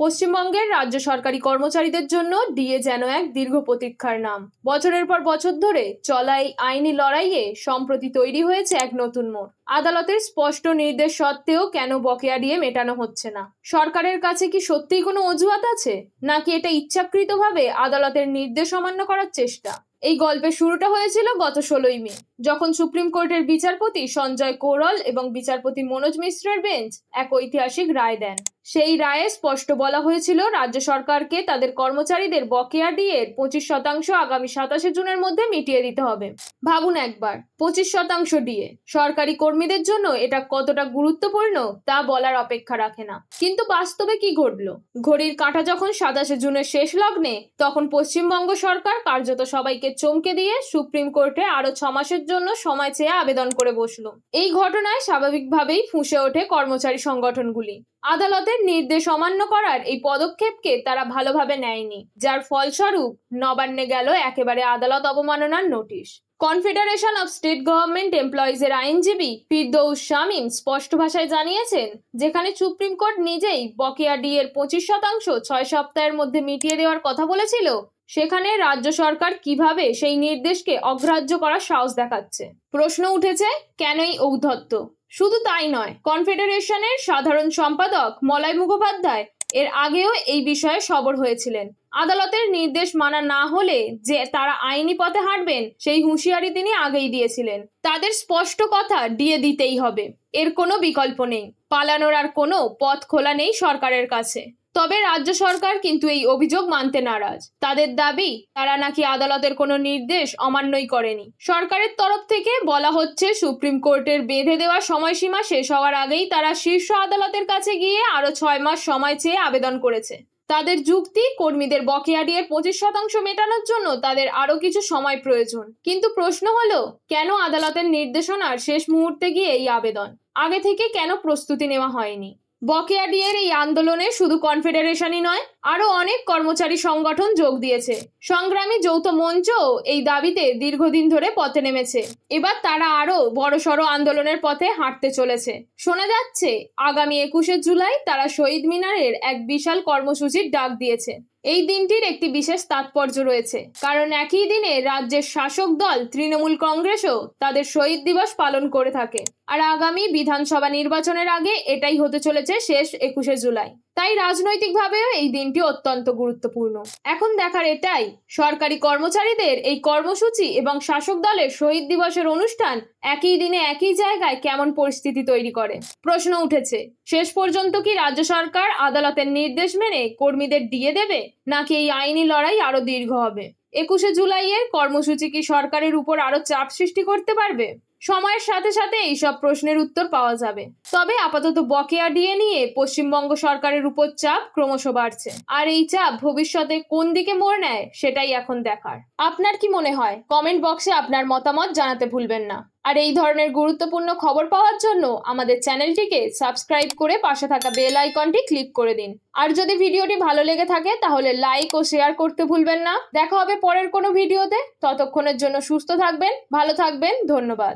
পশ্চিমবঙ্গের রাজ্য সরকারি কর্মচারীদের জন্য ডিএ যেন এক দীর্ঘ প্রতীক্ষার নাম। বছরের পর বছর ধরে চলা এই আইনি লড়াইয়ে সম্প্রতি তৈরি হয়েছে এক নতুন মোড়। আদালতের স্পষ্ট নির্দেশ সত্ত্বেও কেন বকেয়া ডিএ মেটানো হচ্ছে না? সরকারের কাছে কি সত্যিই কোনো অজুহাত আছে, নাকি এটা ইচ্ছাকৃতভাবে আদালতের নির্দেশ অমান্য করার চেষ্টা? এই গল্পের শুরুটা হয়েছিল গত 16ই মে, যখন সুপ্রিম কোর্টের বিচারপতি সঞ্জয় কৌরল এবং বিচারপতি মনোজ মিশ্রের বেঞ্চ এক ঐতিহাসিক রায় দেন। সেই রায়ে স্পষ্ট বলা হয়েছিল রাজ্য সরকারকে তাদের কর্মচারীদের বকেয়া ডিএর 25% আগামী 27শে জুনের মধ্যে মিটিয়ে দিতে হবে। ভাবুন একবার, 25% ডিএ সরকারি কর্মীদের জন্য এটা কতটা গুরুত্বপূর্ণ তা বলার অপেক্ষা রাখে না। কিন্তু বাস্তবে কি ঘটলো? ঘড়ির কাঁটা যখন 27শে জুনের শেষ লগ্নে, তখন পশ্চিমবঙ্গ সরকার কার্যত সবাইকে চমকে দিয়ে সুপ্রিম কোর্টে আরো 6 মাসের জন্য সময় চেয়ে আবেদন করে বসলো। এই ঘটনায় স্বাভাবিকভাবেই ফুঁসে ওঠে কর্মচারী সংগঠনগুলি। আদালতের নির্দেশ অমান্য করার এই পদক্ষেপকে তারা ভালোভাবে নেয়নি, যার ফলস্বরূপ নবান্নে গেল একেবারে আদালত অবমাননার notice. Confederation of state government এমপ্লয়িজের আইনজীবী ফিরদৌস শামীম স্পষ্ট ভাষায় জানিয়েছেন, যেখানে সুপ্রিম কোর্ট নিজেই বকেয়া ডিএর 25% 6 সপ্তাহের মধ্যে মিটিয়ে দেওয়ার কথা বলেছিল, সেখানে রাজ্য সরকার কিভাবে সেই নির্দেশকে অগ্রাহ্য করার সাহস দেখাচ্ছে? প্রশ্ন উঠেছে, কেন এই ঔদ্ধত্য? শুধু তাই নয়, কনফেডারেশনের সাধারণ সম্পাদক মলয় মুখোপাধ্যায় এর আগেও এই বিষয়ে সরব হয়েছিলেন। আদালতের নির্দেশ মানা না হলে যে তারা আইনি পথে হাঁটবেন, সেই হুঁশিয়ারি তিনি আগেই দিয়েছিলেন। তাদের স্পষ্ট কথা, ডিএ দিতেই হবে, এর কোনো বিকল্প নেই, পালানোর আর কোনো পথ খোলা নেই সরকারের কাছে। তবে রাজ্য সরকার কিন্তু এই অভিযোগ মানতে নারাজ। তাদের দাবি, তারা নাকি আদালতের কোনো নির্দেশ অমান্যই করেনি। সরকারের তরফ থেকে বলা হচ্ছে, সুপ্রিম কোর্টের বেঁধে দেওয়া সময়সীমা শেষ হওয়ার আগেই তারা শীর্ষ আদালতের কাছে গিয়ে আরো 6 মাস সময় চেয়ে আবেদন করেছে। তাদের যুক্তি, কর্মীদের বকেয়া ডিএর 25% মেটানোর জন্য তাদের আরো কিছু সময় প্রয়োজন। কিন্তু প্রশ্ন হলো, কেন আদালতের নির্দেশনার শেষ মুহূর্তে গিয়ে এই আবেদন? আগে থেকে কেন প্রস্তুতি নেওয়া হয়নি? বকেয়া ডিএর এই আন্দোলনে শুধু কনফেডারেশনই নয়, আরো অনেক কর্মচারী সংগঠন যোগ দিয়েছে। সংগ্রামী যৌথ মঞ্চ এই দাবিতে দীর্ঘদিন ধরে পথে নেমেছে। এবার তারা আরো বড়সড় আন্দোলনের পথে হাঁটতে চলেছে। শোনা যাচ্ছে, আগামী 21শে জুলাই তারা শহীদ মিনারের এক বিশাল কর্মসূচির ডাক দিয়েছে। এই দিনটির একটি বিশেষ তাৎপর্য রয়েছে, কারণ একই দিনে রাজ্যের শাসক দল তৃণমূল কংগ্রেসও তাদের শহীদ দিবস পালন করে থাকে। আর আগামী বিধানসভা নির্বাচনের আগে এটাই হতে চলেছে শেষ 21শে জুলাই। তাই রাজনৈতিকভাবেও এই দিনটি অত্যন্ত গুরুত্বপূর্ণ। এখন দেখার এটাই, সরকারি কর্মচারীদের এই কর্মসূচি এবং শাসক দলের শহীদ দিবসের অনুষ্ঠান একই দিনে একই জায়গায় কেমন পরিস্থিতি তৈরি করে। প্রশ্ন উঠেছে, শেষ পর্যন্ত কি রাজ্য সরকার আদালতের নির্দেশ মেনে কর্মীদের ডিএ দেবে, নাকি এই আইনি লড়াই আরো দীর্ঘ হবে? 21শে জুলাইয়ের কর্মসূচি কি সরকারের উপর আরো চাপ সৃষ্টি করতে পারবে? সময়ের সাথে সাথে এইসব প্রশ্নের উত্তর পাওয়া যাবে। তবে আপাতত বকেয়া ডিএ নিয়ে পশ্চিমবঙ্গ সরকারের উপর চাপ ক্রমশ বাড়ছে, আর এই চাপ ভবিষ্যতে কোন দিকে মোড় নেয় সেটাই এখন দেখার। আপনার কি মনে হয়? কমেন্ট বক্সে আপনার মতামত জানাতে ভুলবেন না। আর এই ধরনের গুরুত্বপূর্ণ খবর পাওয়ার জন্য আমাদের চ্যানেলটিকে সাবস্ক্রাইব করে পাশে থাকা বেল আইকনটি ক্লিক করে দিন। আর যদি ভিডিওটি ভালো লেগে থাকে তাহলে লাইক ও শেয়ার করতে ভুলবেন না। দেখা হবে পরের কোনো ভিডিওতে। ততক্ষণের জন্য সুস্থ থাকবেন, ভালো থাকবেন, ধন্যবাদ।